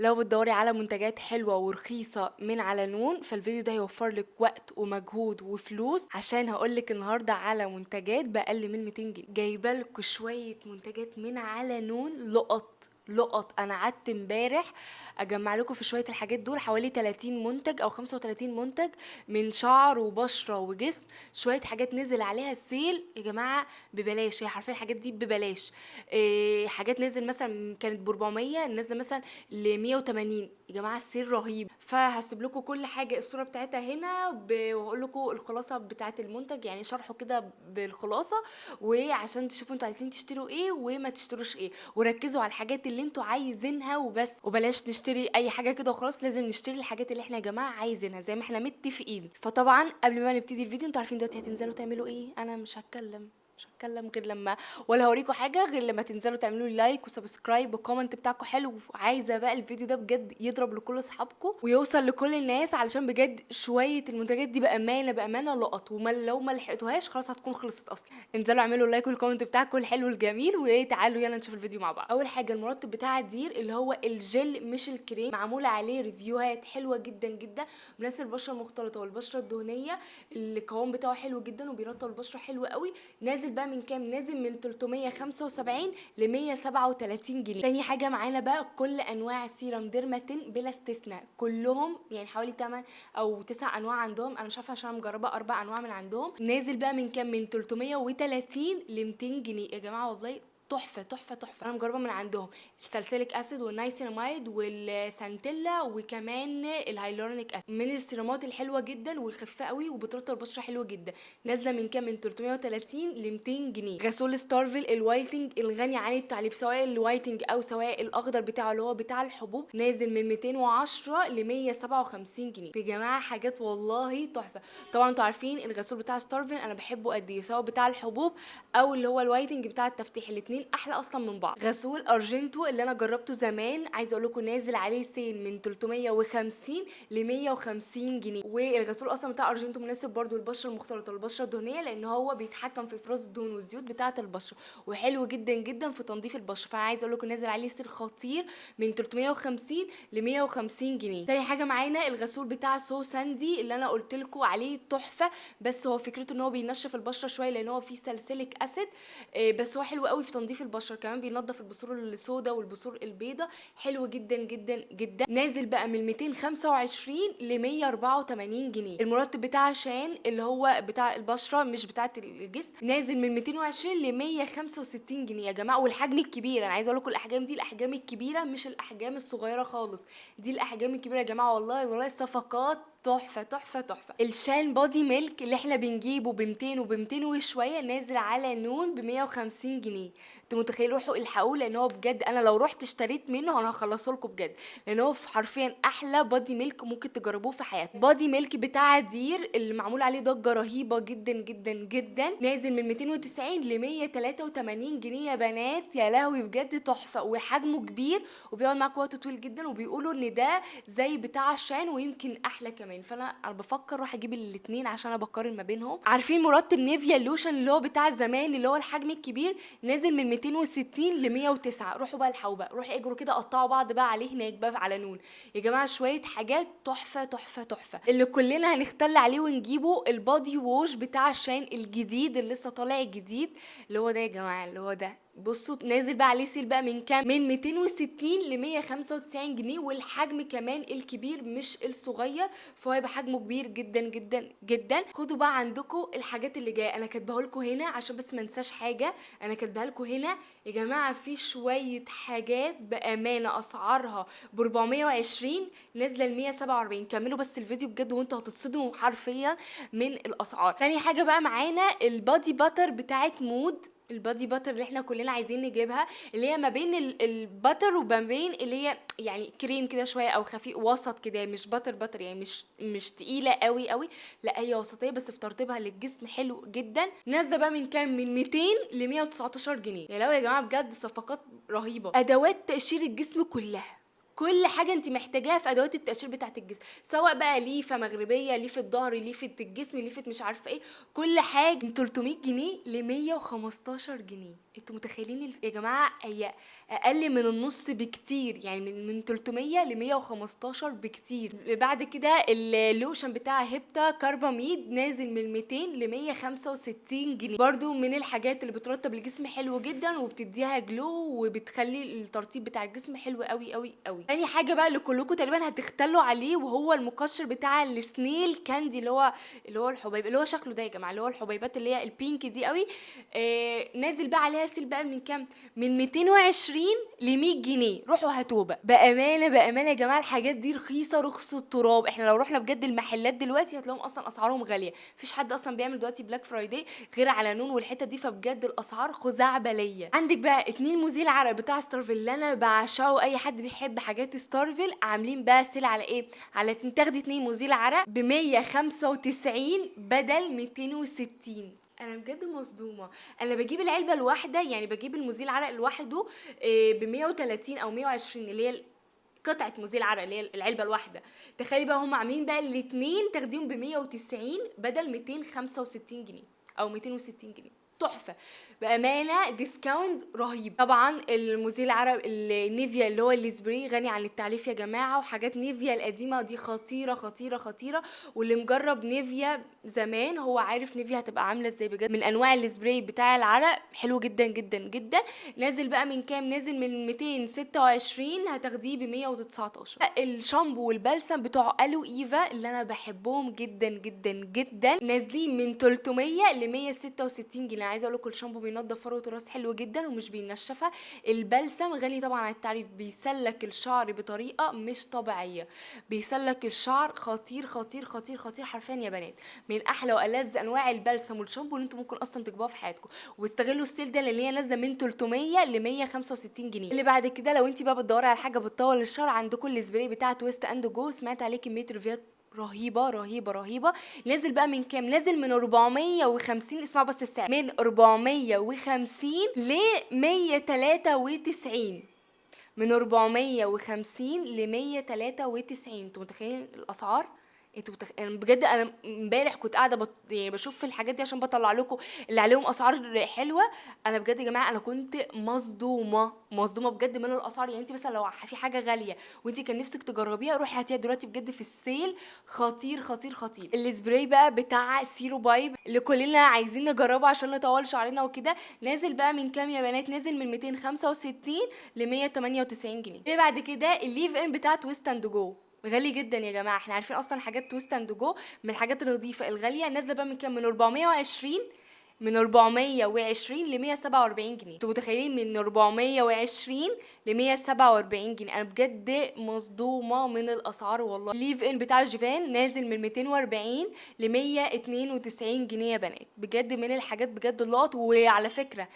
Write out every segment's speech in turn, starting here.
لو بتدوري على منتجات حلوة ورخيصة من على نون، فالفيديو ده هيوفر لك وقت ومجهود وفلوس، عشان هقولك النهاردة على منتجات بأقل من 200 جنيه. جايبه لكم شوية منتجات من على نون، لقط. انا قعدت امبارح اجمع لكم في شويه الحاجات دول حوالي 30 منتج او 35 منتج، من شعر وبشره وجسم. شويه حاجات نزل عليها السيل يا جماعه ببلاش، هي حرفيا الحاجات دي ببلاش. حاجات نزل مثلا كانت ب 400، نازله مثلا ل 180. يا جماعه السيل رهيب. فهسيب لكم كل حاجه الصوره بتاعتها هنا، وهقول لكم الخلاصه بتاعت المنتج، يعني شرحه كده بالخلاصه، وعشان تشوفوا انتوا عايزين تشتروا ايه وما تشتروش ايه، وركزوا على الحاجات اللي انتوا عايزينها وبس، وبلاش نشتري اي حاجه كده وخلاص. لازم نشتري الحاجات اللي احنا يا جماعه عايزينها زي ما احنا متفقين. فطبعا قبل ما نبتدي الفيديو، انتوا عارفين دلوقتي هتنزلوا تعملوا ايه. انا مش هتكلم غير لما، ولا هوريكم حاجه غير لما تنزلوا تعملوا لي لايك وسبسكرايب والكومنت بتاعكم حلو. عايزه بقى الفيديو ده بجد يضرب لكل اصحابكم ويوصل لكل الناس، علشان بجد شويه المنتجات دي بامانه لقط، لو ما لحقتوهاش خلاص هتكون خلصت اصلا. انزلوا اعملوا لايك والكومنت بتاعكم الحلو الجميل، وتعالوا يلا نشوف الفيديو مع بعض. اول حاجه المرطب بتاع دير اللي هو الجل مش الكريم، معمول عليه ريفيوهات حلوه جدا جدا، مناسب البشره المختلطه والبشره الدهنيه. القوام بتاعه حلو جدا وبيرطب البشره حلو قوي. نازل بقى من كام؟ نازل من 375 ل 137 جنيه. تاني حاجه معانا بقى كل انواع سيرم ديرماتين بلا استثناء، كلهم يعني حوالي 8 او 9 انواع عندهم، انا مش عارفه عشان مجربه 4 انواع من عندهم. نازل بقى من كام؟ من 330 ل 200 جنيه. يا جماعه والله تحفه. انا مجربه من عندهم الساليسيليك اسيد والنايسيناميد والسانتيلا وكمان الهايلورونيك اسيد، من السيرامات الحلوه جدا والخفيفه قوي وبترطب البشره حلوه جدا. نازله من كام؟ من 330 ل 200 جنيه. غسول ستارفل الوايتنج الغني عن التعريف، سواء الوايتنج او سواء الاخضر بتاعه اللي هو بتاع الحبوب، نازل من 210 ل 157 جنيه. يا جماعه حاجات والله تحفه. طبعا انتوا عارفين الغسول بتاع ستارفل انا بحبه قد ايه، سواء بتاع الحبوب او اللي هو الوايتنج بتاع التفتيح، الاتنين احلى اصلا من بعض. غسول ارجنتو اللي انا جربته زمان، عايزه اقول لكم نازل عليه سين من 350 ل 150 جنيه. والغسول اصلا بتاع ارجنتو مناسب برضو للبشره المختلطه والبشره الدهنيه، لان هو بيتحكم في افراز الدهون والزيوت بتاعه البشره، وحلو جدا جدا في تنظيف البشره. فانا عايزه اقول لكم نازل عليه سيل خطير من 350 ل 150 جنيه. تاني حاجه معانا الغسول بتاع سو ساندي اللي انا قلت لكم عليه تحفه، بس هو فكرته ان هو بينشف البشره شويه لان هو فيه ساليسيليك اسيد، بس هو حلو قوي في تنظيف البشره، كمان بينظف البثور السوداء والبثور البيضاء، حلو جدا جدا جدا. نازل بقى من 225 ل 184 جنيه. المرطب بتاع شان اللي هو بتاع البشره مش بتاعه الجسم، نازل من 220 ل 165 جنيه. يا جماعه والحجم الكبير، انا عايزه اقول لكم الاحجام دي الاحجام الكبيره مش الاحجام الصغيره خالص، دي الاحجام الكبيره يا جماعه. والله الصفقات تحفه. الشان بودي ميلك اللي احنا بنجيبه ب 200 وب 200 وشويه، نازل على نون ب 150 جنيه. انتوا متخيلين؟ روحوا الحقوه، لان هو بجد انا لو رحت اشتريت منه انا هخلصه لكم بجد، لان هو حرفيا احلى بودي ميلك ممكن تجربوه في حياتكم. بودي ميلك بتاع دير اللي معمول عليه ضجه رهيبه جدا جدا جدا، نازل من 290 ل 183 جنيه يا بنات. يا لهوي بجد تحفه، وحجمه كبير وبيقعد معاك وقت طويل جدا، وبيقولوا ان ده زي بتاع شان ويمكن احلى كمان. فانا بفكر اروح اجيب الاتنين عشان انا بقارن ما بينهم. عارفين مرطب نيفيا اللوشن اللي هو بتاع زمان اللي هو الحجم الكبير، نازل من 260 ل 109. روحوا بقى الحقوا بقى، روحوا اجروا كده قطعوا بعض بقى عليه هناك بقى على نون. يا جماعه شويه حاجات تحفه. اللي كلنا هنختل عليه ونجيبه البادي ووش بتاع شان الجديد اللي لسه طالع جديد، اللي هو ده يا جماعه، اللي هو ده. بصوا نازل بقى عليه سيل بقى من كام؟ من 260 ل 195 جنيه، والحجم كمان الكبير مش الصغير، فهو يبقى حجمه كبير جدا جدا جدا. خدوا بقى عندكم الحاجات اللي جايه، انا كاتباها لكم هنا عشان بس ما انساش حاجه، انا كاتباها لكم هنا يا جماعه. في شويه حاجات بامانه اسعارها ب 420 نازله ل 147. كملوا بس الفيديو بجد وانتوا هتتصدموا حرفيا من الاسعار. تاني حاجه بقى معانا البادي باتر بتاعت مود، البادي باتر اللي احنا كلنا عايزين نجيبها، اللي هي ما بين الباتر وما بين اللي هي يعني كريم كده شويه او خفيف وسط كده، مش باتر يعني مش تقيله قوي، لا هي وسطيه بس في ترطيبها للجسم حلو جدا. نازله بقى من كام؟ من 200 ل 119 جنيه. يا لو يا جماعه بجد صفقات رهيبه. ادوات تقشير الجسم كل حاجه انت محتاجاها في ادوات التقشير بتاعه الجسم، سواء بقى ليفه مغربيه، ليفه ظهر، ليفه الجسم، ليفه مش عارفه ايه، كل حاجه من 300 جنيه ل 115 جنيه. انتوا متخيلين يا جماعه؟ هي اقل من النص بكتير، يعني من 300 ل 115 بكتير. بعد كده اللوشن بتاع هيبتا كارباميد نازل من 200 ل 165 جنيه، برضو من الحاجات اللي بترطب الجسم حلو جدا وبتديها جلو وبتخلي الترطيب بتاع الجسم حلو قوي قوي قوي. تاني حاجه بقى اللي كلكم تقريبا هتختلوا عليه، وهو المقشر بتاع السنيل كاندي، اللي هو الحبيب، اللي هو شكله ده يا جماعه، اللي هو الحبيبات اللي هي البينك دي قوي. نازل بقى عليها سيل بقى من كام؟ من 220 ل 100 جنيه. روحوا هاتوه بقى، بامانه بامانه يا جماعه الحاجات دي رخيصه رخص التراب. احنا لو رحنا بجد المحلات دلوقتي هتلاقيهم اصلا اسعارهم غاليه، مفيش حد اصلا بيعمل دلوقتي بلاك فرايداي غير على نون والحته دي، فبجد الاسعار خزعبليه. عندك بقى 2 مزيل عرق بتاع ستارفيل اللي انا بعشقه، اي حد بيحب حاجات ستارفيل، عاملين بقى سيل على ايه؟ على تاخدي 2 مزيل عرق ب 195 بدل 260. انا بجد مصدومه. انا بجيب العلبه الواحده، يعني بجيب المزيل عرق لوحده ب 130 او 120، اللي هي قطعه مزيل عرق اللي هي العلبه الواحده. تخيلي بقى هم عاملين بقى الاتنين تاخديهم ب 190 بدل 265 جنيه او 260 جنيه. تحفه بامانه، ديسكاونت رهيب. طبعا المزيل العرق النيفيا اللي هو السبراي غني عن التعريف يا جماعه، وحاجات نيفيا القديمه دي خطيره خطيره خطيره، واللي مجرب نيفيا زمان هو عارف نيفيا هتبقى عامله ازاي بجد. من انواع السبراي بتاع العرق حلو جدا جدا جدا. نازل بقى من كام؟ نازل من 226 هتاخديه ب 119. الشامبو والبلسم بتوع الو ايفا اللي انا بحبهم جدا جدا جدا نازلين من 300 ل 166 جنيه. عايزه اقول لكم الشامبو بينضف فروه الراس حلو جدا ومش بينشفها. البلسم غني طبعا عن التعريف، بيسلك الشعر بطريقه مش طبيعيه، بيسلك الشعر خطير خطير خطير خطير حرفيا يا بنات. من احلى والذ انواع البلسم والشامبو اللي انتم ممكن اصلا تجيبوها في حياتكم. واستغلوا السيل ده اللي هي نازله من 300 ل 165 جنيه. اللي بعد كده لو انت بقى بتدوري على حاجه بتطول الشعر، عندكم السبراي بتاع تويست اند جو، سمعت عليه كميه ريفيوهات رهيبه رهيبه رهيبه. نازل بقى من كام؟ نازل من 450، اسمعوا بس السعر، من 450 ل 193. من 450 ل 193. انتوا متخيلين الاسعار؟ انا بجد انا امبارح كنت قاعده يعني بشوف في الحاجات دي عشان بطلع لكم اللي عليهم اسعار حلوه. انا بجد يا جماعه انا كنت مصدومه مصدومه بجد من الاسعار. يعني انت مثلا لو في حاجه غاليه وانت كان نفسك تجربيها، روحي هاتيها دلوقتي بجد في السيل، خطير خطير خطير. السبراي بقى بتاع سيرو بايب اللي كلنا عايزين نجربه عشان نطول شعرنا وكده، نازل بقى من كام يا بنات؟ نازل من 265 ل 198 جنيه. اللي بعد كده الليف ان بتاع تويست اند جو، غالي جدا يا جماعه. احنا عارفين اصلا حاجات تويست اند جو من الحاجات النظيفه الغاليه. نازله بقى من كام؟ من 420، من 420 ل 147 جنيه. انتوا متخيلين؟ من 420 ل 147 جنيه. انا بجد مصدومه من الاسعار والله. ليف ان بتاع جيفان نازل من 240 ل 192 جنيه يا بنات. بجد من الحاجات بجد اللقط. وعلى فكره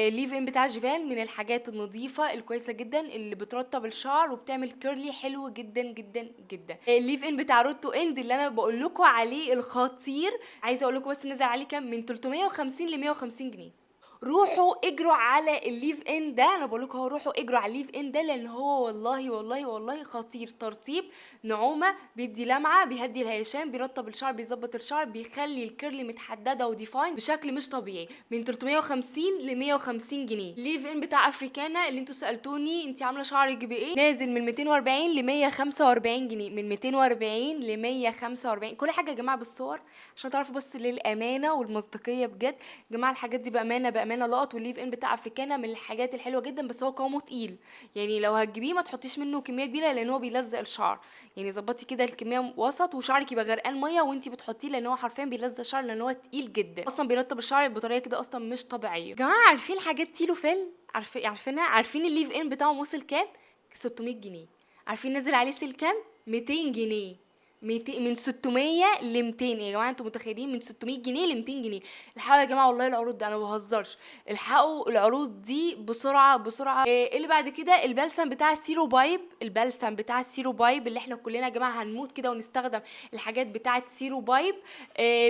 ليف ان بتاع جيفان من الحاجات النظيفه الكويسه جدا اللي بترطب الشعر وبتعمل كيرلي حلو جدا جدا جدا. الليف ان بتاع روتو اند اللي انا بقول لكم عليه الخطير، عايزه اقول لكم بس نزل عليه كام؟ من 350 ل 150 جنيه. روحوا اجروا على الليف ان ده، انا بقول لكم اهو روحوا اجروا على الليف ان ده، لان هو والله والله والله خطير. ترطيب، نعومه، بيدي لمعه، بيهدي الهيشان، بيرطب الشعر، بيظبط الشعر، بيخلي الكيرلي متحدده وديفاين بشكل مش طبيعي. من 350 ل 150 جنيه. الليف ان بتاع افريكانا اللي انتوا سالتوني انت عامله شعرك بايه، نازل من 240 ل 145 جنيه. من 240 ل 145. كل حاجه يا جماعه بالصور عشان تعرفوا بس للامانه والمصداقيه بجد. يا جماعه الحاجات دي بامانه بامانه لقط. والليف ان بتاع افريكانا من الحاجات الحلوه جدا، بس هو قوامه تقيل، يعني لو هتجيبيه ما تحطيش منه كميه كبيره لان هو بيلزق الشعر. يعني ظبطي كده الكميه وسط وشعرك يبقى غرقان ميه وانتي بتحطيه، لان هو حرفيا بيلزق الشعر لان هو تقيل جدا، اصلا بيرطب الشعر بطريقه كده اصلا مش طبيعيه. يا جماعه عارفين حاجات تيلو فيل؟ عارفينها؟ عارفين الليف ان بتاعه وصل كام؟ 600 جنيه. عارفين نزل عليه سيل كام؟ 200 جنيه. من 600 ل 200 يا جماعه، انتوا متخيلين؟ من 600 جنيه ل 200 جنيه. الحقوا يا جماعه والله العروض ده انا ما بهزرش، الحقوا العروض دي بسرعه بسرعه. إيه اللي بعد كده؟ البلسم بتاع السيرو بايب، البلسم بتاع السيرو بايب اللي احنا كلنا يا جماعه هنموت كده ونستخدم الحاجات بتاعه سيرو بايب.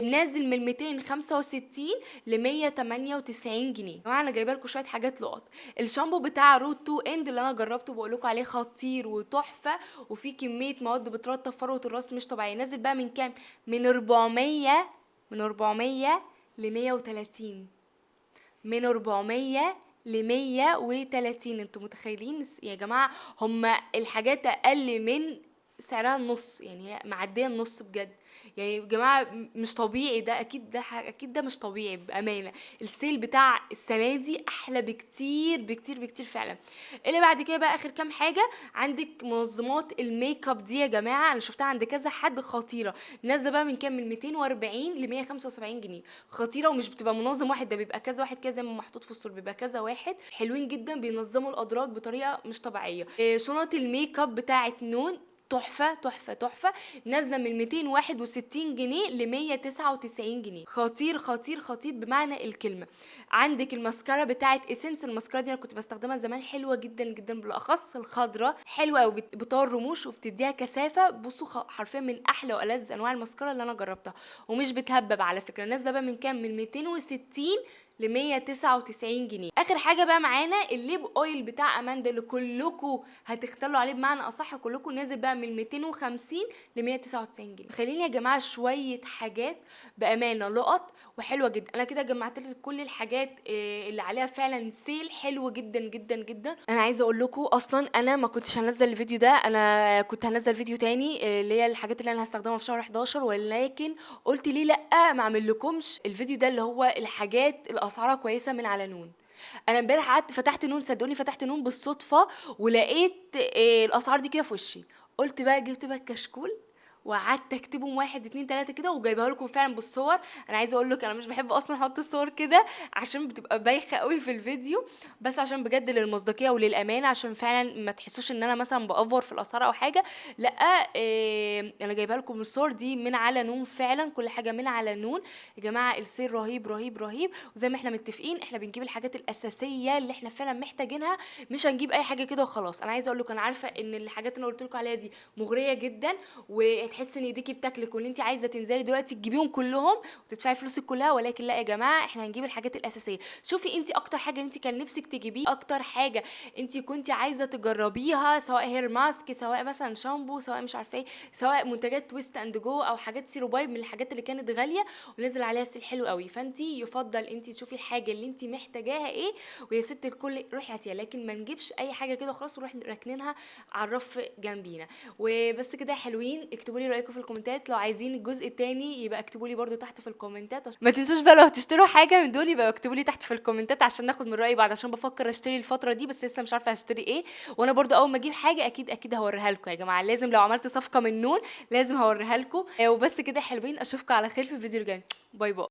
نازل من 265 ل 198 جنيه. يا جماعه انا جايبه لكم شويه حاجات لقط. الشامبو بتاع روت 2 اند اللي انا جربته بقول لكم عليه خطير وتحفه، وفي كميه مواد بترطب فروه الراس مش طبيعيه. نازل بقى من كام؟ من 400، من 400 ل 130، من 400 ل 130. انتوا متخيلين يا جماعه؟ هما الحاجات اقل من سعرها النص، يعني هي معديه النص بجد. يعني يا جماعه مش طبيعي ده، اكيد ده اكيد ده مش طبيعي بامانه. السيل بتاع السنه دي احلى بكتير بكتير بكتير فعلا. اللي بعد كده بقى اخر كام حاجه، عندك منظمات الميك اب دي يا جماعه، انا شفتها عند كذا حد خطيره. نازله بقى من كام؟ من 240 ل 175 جنيه. خطيره، ومش بتبقى منظم واحد، ده بيبقى كذا واحد كده زي ما محطوط في الصور، بيبقى كذا واحد حلوين جدا بينظموا الادراج بطريقه مش طبيعيه. شنط الميك اب بتاعه نون تحفة تحفة تحفة، نازلة من 261 جنيه ل 199 جنيه. خطير خطير خطير بمعنى الكلمة. عندك الماسكارا بتاعت اسنس، الماسكارا دي انا كنت بستخدمها زمان، حلوة جدا جدا، بالاخص الخضرة حلوة قوي، بتطور رموش وبتديها كثافة. بصوا حرفيا من احلى والذ انواع الماسكارا اللي انا جربتها، ومش بتهبب على فكرة. نازلة بقى من كام؟ من 260 ل 199 جنيه. اخر حاجه بقى معانا الليب اويل بتاع اماندا اللي كلكم هتختلوا عليه، بمعنى اصح كلكم، نازل بقى من 250 ل 199 جنيه. خليني يا جماعه شويه حاجات بامانه لقط وحلوه جدا. انا كده جمعت لكم كل الحاجات اللي عليها فعلا سيل حلو جدا جدا جدا. انا عايزه اقول لكم اصلا انا ما كنتش هنزل الفيديو ده، انا كنت هنزل فيديو تاني اللي هي الحاجات اللي انا هستخدمها في شهر 11، ولكن قلت ليه لا ما اعمل لكمش الفيديو ده اللي هو الحاجات اسعارها كويسه من على نون. انا امبارح قعدت فتحت نون، صدقوني فتحت نون بالصدفه ولقيت الاسعار دي كده في وشي. قلت بقى جبت بقى الكشكول وقعدت اكتبهم واحد اتنين تلاته كده وجايبها لكم فعلا بالصور. انا عايزه اقول لك انا مش بحب اصلا احط الصور كده عشان بتبقى بايخه قوي في الفيديو، بس عشان بجد للمصداقيه وللامانه، عشان فعلا ما تحسوش ان انا مثلا بافور في الاسعار او حاجه. لا انا جايبها لكم الصور دي من على نون، فعلا كل حاجه من على نون يا جماعه. السيل رهيب رهيب رهيب، وزي ما احنا متفقين احنا بنجيب الحاجات الاساسيه اللي احنا فعلا محتاجينها، مش هنجيب اي حاجه كده وخلاص. انا عايزه اقول لكم انا عارفه ان الحاجات اللي انا قلت لكم عليها دي مغريه جدا، وتحس ان ايديكي بتاكلك وان انت عايزه تنزلي دلوقتي تجيبيهم كلهم وتدفعي فلوسك كلها، ولكن لا يا جماعه احنا هنجيب الحاجات الاساسيه. شوفي انت اكتر حاجه انت كان نفسك تجيبيه، اكتر حاجه انت كنت عايزه تجربيها، سواء هير ماسك، سواء مثلا شامبو، سواء مش عارفه ايه، سواء منتجات تويست اند جو او حاجات سيرو بايب من الحاجات اللي كانت غاليه ونزل عليها سيل حلو قوي. فانت يفضل انت تشوفي الحاجه اللي انت محتاجاها ايه، ويا ست الكل روحي هاتيها، لكن ما نجيبش اي حاجه كده خلاص ونروح راكنينها على الرف جنبينا. وبس كده حلوين. اكتبوا لي رايكم في الكومنتات، لو عايزين الجزء التاني يبقى اكتبوا لي برده تحت في الكومنتات. ما تنسوش بقى لو هتشتروا حاجه من دول يبقى اكتبوا لي تحت في الكومنتات عشان ناخد من رايي بعض، عشان بفكر اشتري الفتره دي بس لسه مش عارفه هشتري ايه. وانا برده اول ما اجيب حاجه اكيد اكيد هوريها لكم يا جماعه، لازم لو عملت صفقه من نون لازم هوريها لكم. وبس كده حلوين، اشوفكم على خير في الفيديو الجاي. باي باي.